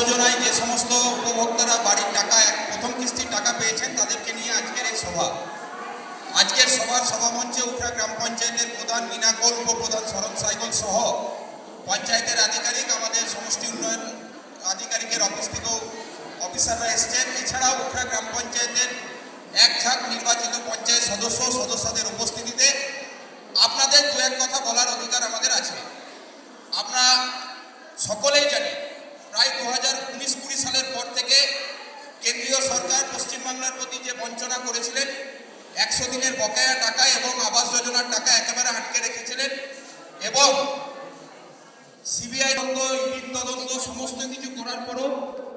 যোজনায় যে সমস্ত উপভোক্তারা বাড়ির টাকা প্রথম কিস্তির টাকা পেয়েছেন তাদেরকে নিয়ে আজকের এই সভা। আজকের সভার সভামঞ্চে উখড়া গ্রাম পঞ্চায়েতের প্রধান মিনাকল, উপপ্রধান শরৎ সাইকল সহ পঞ্চায়েতের আধিকারিক, আমাদের সমষ্টি উন্নয়ন আধিকারিকের অফিস থেকেও অফিসাররা এসছেন। এছাড়াও উখড়া গ্রাম পঞ্চায়েতের এক ঝাঁক নির্বাচিত পঞ্চায়েত সদস্যদের উপস্থিতিতে আপনাদের দু এক কথা বলার অধিকার আমাদের আছে। আমরা সকলেই জানি প্রায় 2019-20 সালের পর থেকে কেন্দ্রীয় সরকার পশ্চিমবাংলার প্রতি যে বঞ্চনা করেছিলেন, 100 দিনের বকেয়া টাকা এবং আবাস যোজনার টাকা একেবারে আটকে রেখেছিলেন এবং সিবিআই তদন্ত সমস্ত কিছু করার পরও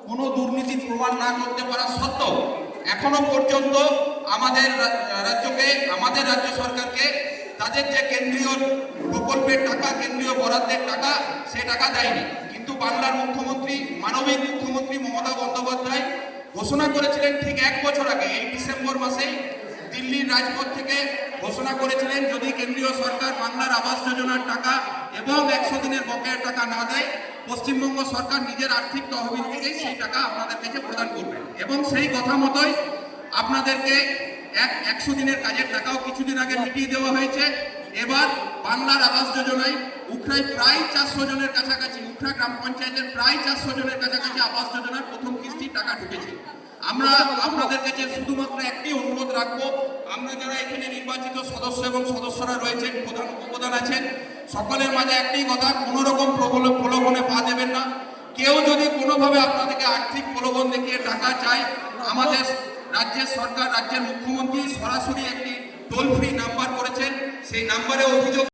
কোনো দুর্নীতি প্রমাণ না করতে পারা সত্ত্বেও এখনো পর্যন্ত আমাদের রাজ্য সরকারকে তাদের যে কেন্দ্রীয় প্রকল্পের টাকা, কেন্দ্রীয় বরাদ্দের টাকা, সে টাকা দেয়নি। কিন্তু বাংলার মুখ্যমন্ত্রী, মানবিক মুখ্যমন্ত্রী মমতা বন্দ্যোপাধ্যায় ঘোষণা করেছিলেন ঠিক 1 বছর আগে, এই ডিসেম্বর মাসেই দিল্লির রাজপথ থেকে ঘোষণা করেছিলেন যদি কেন্দ্রীয় সরকার বাংলার আবাস যোজনার টাকা এবং 100 দিনের বকেয়ার টাকা না দেয়, পশ্চিমবঙ্গ সরকার নিজের আর্থিক তহবিল থেকে সেই টাকা আপনাদের কাছে প্রদান করবে। এবং সেই কথা মতোই আপনাদেরকে 100 দিনের কাজের টাকাও কিছুদিন আগে মিটিয়ে দেওয়া হয়েছে। এবার বাংলার আবাস যোজনায় উখড়ায় প্রায় 400 জনের কাছাকাছি, উখড়া গ্রাম পঞ্চায়েতের প্রায় 400 জনের কাছাকাছি আবাস যোজনার প্রথম কিস্তির টাকা ঢুকেছে। আমরা আপনাদের কাছে শুধুমাত্র একটি অনুরোধ রাখবো, আমরা যারা এখানে নির্বাচিত সদস্য এবং সদস্যরা রয়েছেন, প্রধান উপপ্রধান আছেন, সকলের মাঝে একটি কথা, কোনো রকম প্রলোভনে পা দেবেন না। কেউ যদি কোনোভাবে আপনাদেরকে আর্থিক প্রলোভন দেখিয়ে টাকা চায়, আমাদের রাজ্যের সরকার, রাজ্যের মুখ্যমন্ত্রী সরাসরি একটি টোল ফ্রি নাম্বার করেছেন, সেই নাম্বারে অভিযোগ